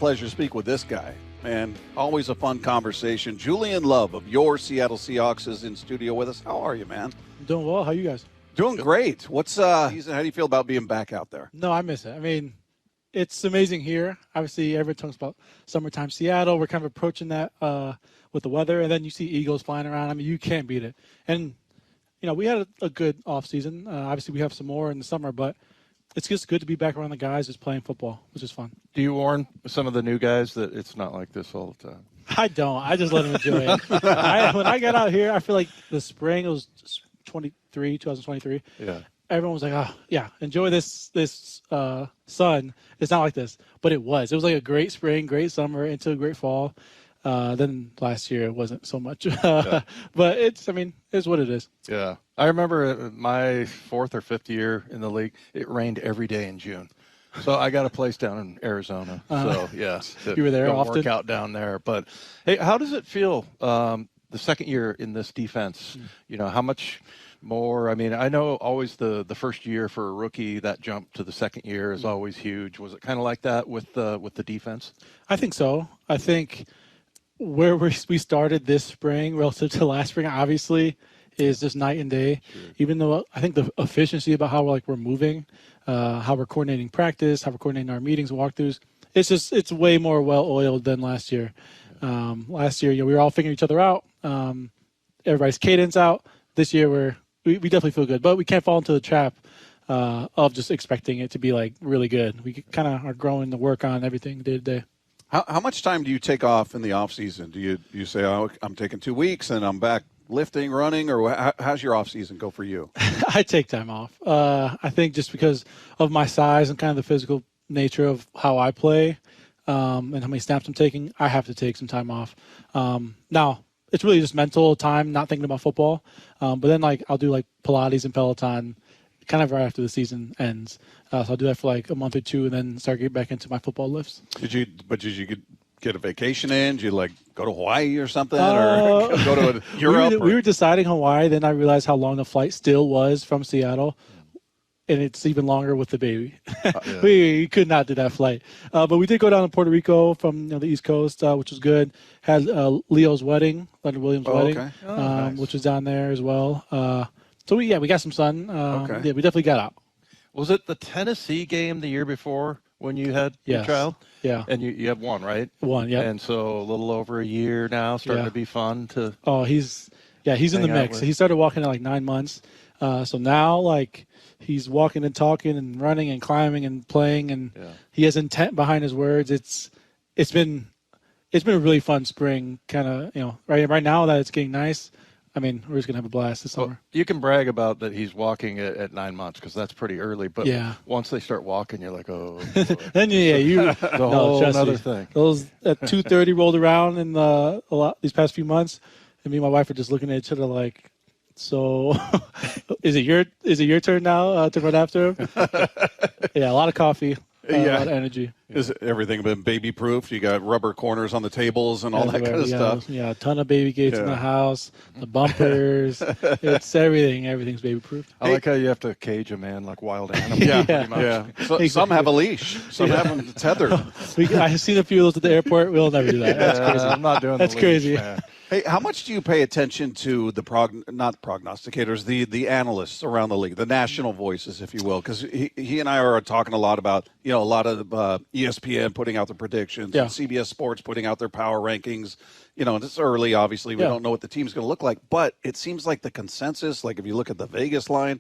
pleasure to speak with this guy. Man, always a fun conversation. Julian Love of your Seattle Seahawks is in studio with us. How are you, man? I'm doing well. How are you guys? Doing great. How do you feel about being back out there? No, I miss it. I mean, it's amazing here. Obviously, everyone talks about summertime Seattle. We're kind of approaching that with the weather, and then you see eagles flying around. I mean, you can't beat it. And, you know, we had a good offseason. Obviously, we have some more in the summer, but it's just good to be back around the guys just playing football, which is fun. Do you warn some of the new guys that it's not like this all the time? I don't. I just let them enjoy it. When I got out here, I feel like the spring, it was 2023. Yeah. Everyone was like, oh, yeah, enjoy this sun. It's not like this. But it was. It was like a great spring, great summer, into a great fall. Then last year it wasn't so much. But it's what it is. Yeah. I remember my fourth or fifth year in the league, it rained every day in June. So I got a place down in Arizona. So, yeah. You were there often? Work out down there. But, hey, how does it feel the second year in this defense? You know, how much more? I mean, I know always the first year for a rookie, that jump to the second year is always huge. Was it kind of like that with the defense? I think so. I think where we started this spring relative to last spring, obviously, is just night and day. Sure. Even though I think the efficiency about how we're moving, how we're coordinating practice, how we're coordinating our meetings and walkthroughs, it's way more well-oiled than last year. Last year, we were all figuring each other out. Everybody's cadence out. This year, we definitely feel good, but we can't fall into the trap of just expecting it to be like really good. We kind of are growing to work on everything day to day. How much time do you take off in the off season? Do you say, oh, I'm taking 2 weeks and I'm back lifting, running, or how's your off season go for you? I take time off. I think just because of my size and kind of the physical nature of how I play and how many snaps I'm taking, I have to take some time off. Now, it's really just mental time, not thinking about football. But then, I'll do, Pilates and Peloton kind of right after the season ends. So I'll do that for, a month or two and then start getting back into my football lifts. Did you get a vacation in? Did you, go to Hawaii or something? Or go to Europe? We were deciding Hawaii. Then I realized how long the flight still was from Seattle. And it's even longer with the baby. We could not do that flight. But we did go down to Puerto Rico from the East Coast, which was good. Had Leo's wedding, Leonard Williams' wedding, okay. Nice. which was down there as well. So we got some sun. Okay. Yeah, we definitely got out. Was it the Tennessee game the year before when you had your child? Yeah. And you have one, right? One, yeah. And so a little over a year now, starting to be fun to. Oh, he's in the mix. He started walking at 9 months. So now he's walking and talking and running and climbing and playing, and he has intent behind his words. It's been a really fun spring. Kind of right now that it's getting nice. I mean, we're just gonna have a blast this summer. Well, you can brag about that he's walking at 9 months because that's pretty early. But once they start walking, you're like, oh. Then the whole other thing. Those at 2:30 rolled around in a lot these past few months, and me and my wife are just looking at each other like, so is it your turn now to run after him? Yeah, a lot of coffee. A lot of energy. Is everything been baby proof? You got rubber corners on the tables and all that kind of stuff. Yeah, a ton of baby gates in the house, the bumpers. It's everything. Everything's baby proof. I like how you have to cage a man like wild animals. Yeah. So, some have a leash. Some have them tethered. I've seen a few of those at the airport. We'll never do that. That's crazy. I'm not doing That's the crazy. leash, man. Hey, how much do you pay attention to the not prognosticators, the analysts around the league, the national voices, if you will? Because he and I are talking a lot about, a lot of ESPN putting out the predictions, and CBS Sports putting out their power rankings. And it's early, obviously. We don't know what the team's going to look like. But it seems like the consensus, if you look at the Vegas line,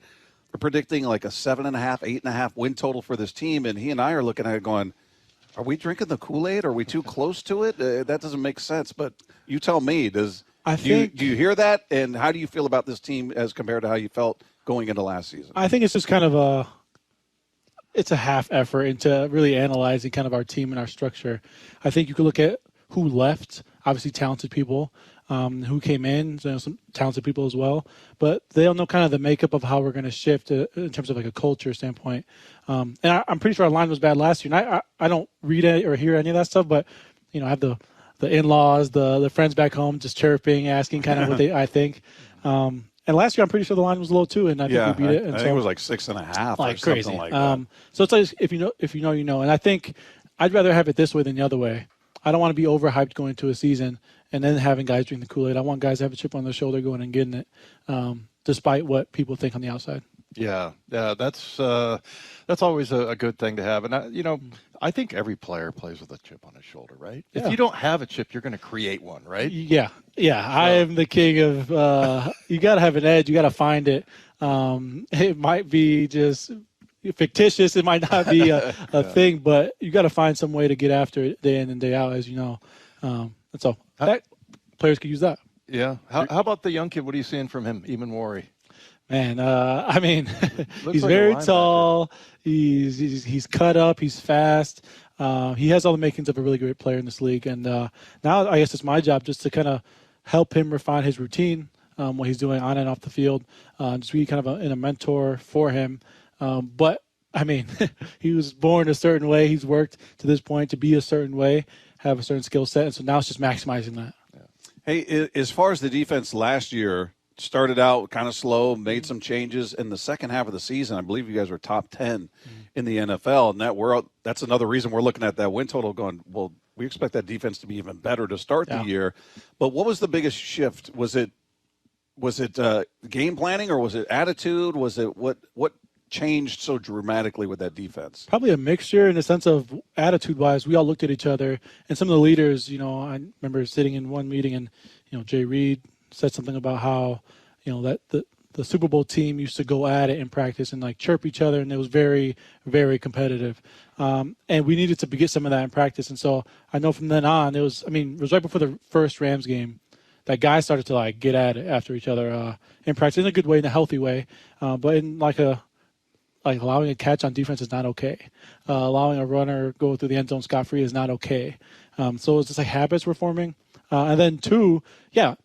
they're predicting a 7.5, 8.5 win total for this team. And he and I are looking at it going, are we drinking the Kool-Aid? Are we too close to it? That doesn't make sense. But you tell me, do you hear that? And how do you feel about this team as compared to how you felt going into last season? I think it's just kind of it's a half effort into really analyzing kind of our team and our structure. I think you could look at who left, obviously talented people, who came in, some talented people as well. But they don't know kind of the makeup of how we're going to shift in terms of a culture standpoint. And I'm pretty sure our line was bad last year. And I don't read it or hear any of that stuff, but, I have the in-laws, the friends back home just chirping, asking kind of what I think. And last year, I'm pretty sure the line was low too, and I think we beat it. And I think it was 6.5 or crazy. something like that. So it's if you know, you know. And I think I'd rather have it this way than the other way. I don't want to be overhyped going into a season and then having guys drink the Kool-Aid. I want guys to have a chip on their shoulder going and getting it, despite what people think on the outside. Yeah, that's always a good thing to have. And, I think every player plays with a chip on his shoulder, right? Yeah. If you don't have a chip, you're going to create one, right? Yeah. I am the king of you got to have an edge. You got to find it. It might be just fictitious. It might not be a thing, but you got to find some way to get after it day in and day out, as you know. And so players could use that. Yeah. How about the young kid? What are you seeing from him, Emmanwori? Man, he's like very tall. He's cut up. He's fast. He has all the makings of a really great player in this league. And now I guess it's my job just to kind of help him refine his routine, what he's doing on and off the field, just be kind of a mentor for him. But, he was born a certain way. He's worked to this point to be a certain way, have a certain skill set. And so now it's just maximizing that. Yeah. Hey, as far as the defense last year, started out kind of slow, made some changes. In the second half of the season, I believe you guys were top 10 in the NFL. And that's another reason we're looking at that win total going, well, we expect that defense to be even better to start the year. But what was the biggest shift? Was it game planning, or was it attitude? Was it what changed so dramatically with that defense? Probably a mixture in the sense of attitude-wise. We all looked at each other, and some of the leaders, I remember sitting in one meeting and, Jay Reed said something about how, that the Super Bowl team used to go at it in practice and like chirp each other, and it was very, very competitive. And we needed to get some of that in practice. And so I know from then on, it was right before the first Rams game that guys started to like get at it after each other in practice, in a good way, in a healthy way. But in like allowing a catch on defense is not okay. Allowing a runner go through the end zone scot-free is not okay. So it's just like habits we're forming. And then two,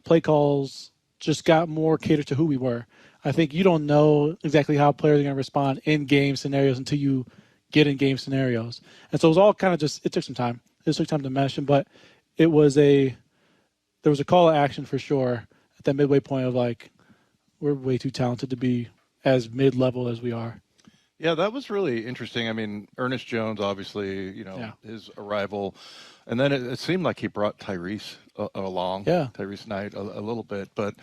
play calls just got more catered to who we were. I think you don't know exactly how players are going to respond in game scenarios until you get in game scenarios. And so it was all kind of it took some time. It took time to mesh, but there was a call to action for sure at that midway point of like, we're way too talented to be as mid-level as we are. Yeah, that was really interesting. Ernest Jones, obviously, his arrival. And then it seemed like he brought Tyrese along. Yeah. Tyrese Knight a little bit. But,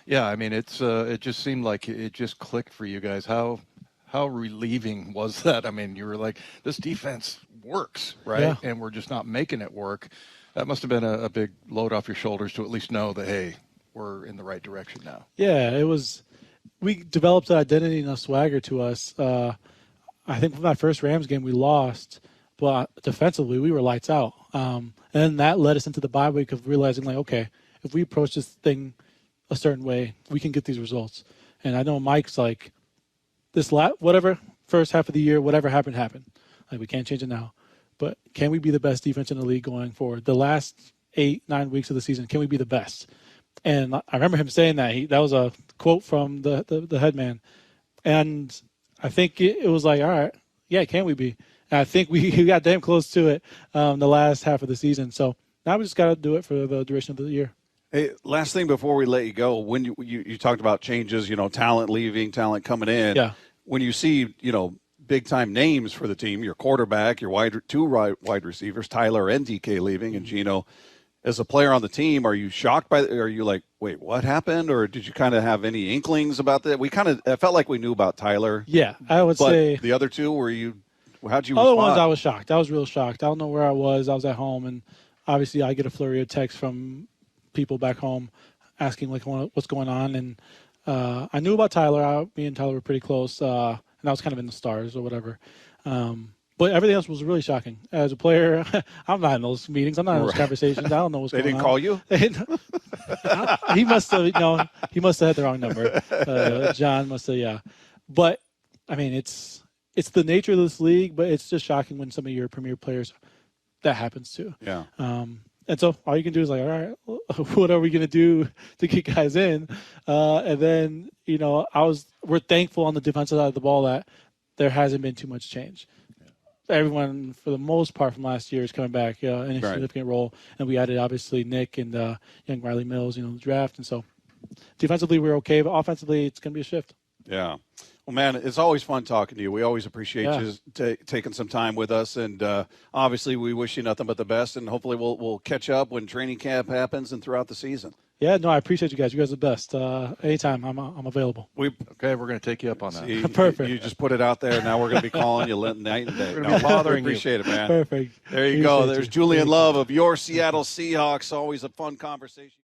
it just seemed like it just clicked for you guys. How relieving was that? You were like, this defense works, right? Yeah. And we're just not making it work. That must have been a big load off your shoulders to at least know that, hey, we're in the right direction now. Yeah, it was. We developed an identity and a swagger to us. I think from that first Rams game we lost, but defensively we were lights out. And then that led us into the bye week of realizing, like, okay, if we approach this thing a certain way, we can get these results. And I know Mike's like, whatever, first half of the year, whatever happened. Like, we can't change it now. But can we be the best defense in the league going forward? The last 8-9 weeks of the season, can we be the best? And I remember him saying that. That was a quote from the head man. And I think it was like, all right, yeah, can we be? And I think we got damn close to it the last half of the season. So now we just got to do it for the duration of the year. Hey, last thing before we let you go, when you talked about changes, talent leaving, talent coming in. Yeah. When you see, big-time names for the team, your quarterback, your two wide receivers, Tyler and DK leaving, and Gino, as a player on the team, are you shocked are you like, wait, what happened? Or did you kind of have any inklings about that? I felt like we knew about Tyler. Yeah, I would say. The other two, how'd you Other respond? ones I was shocked. I was real shocked. I don't know where I was. I was at home, and obviously I get a flurry of texts from people back home asking like what's going on. And I knew about Tyler. Me and Tyler were pretty close, and I was kind of in the stars or whatever. But everything else was really shocking. As a player, I'm not in those meetings. I'm not in those conversations. I don't know what's going on. They didn't call you? He must have. He must have had the wrong number. John must have. Yeah. But it's the nature of this league. But it's just shocking when some of your premier players that happens to. Yeah. And so all you can do is like, all right, what are we going to do to get guys in? And then we're thankful on the defensive side of the ball that there hasn't been too much change. Everyone, for the most part, from last year is coming back in a significant role. And we added, obviously, Nick and young Riley Mills, the draft. And so defensively, we're okay. But offensively, it's going to be a shift. Yeah. Well, man, it's always fun talking to you. We always appreciate you taking some time with us, and obviously we wish you nothing but the best, and hopefully we'll catch up when training camp happens and throughout the season. Yeah, no, I appreciate you guys. You guys are the best. Anytime, I'm available. Okay, we're going to take you up on that. See, Perfect. You just put it out there. Now we're going to be calling you night and day. We're gonna be bothering you. Appreciate it, man. Perfect. There you go. Appreciate There's you. Julian Love of your Seattle Seahawks. Always a fun conversation.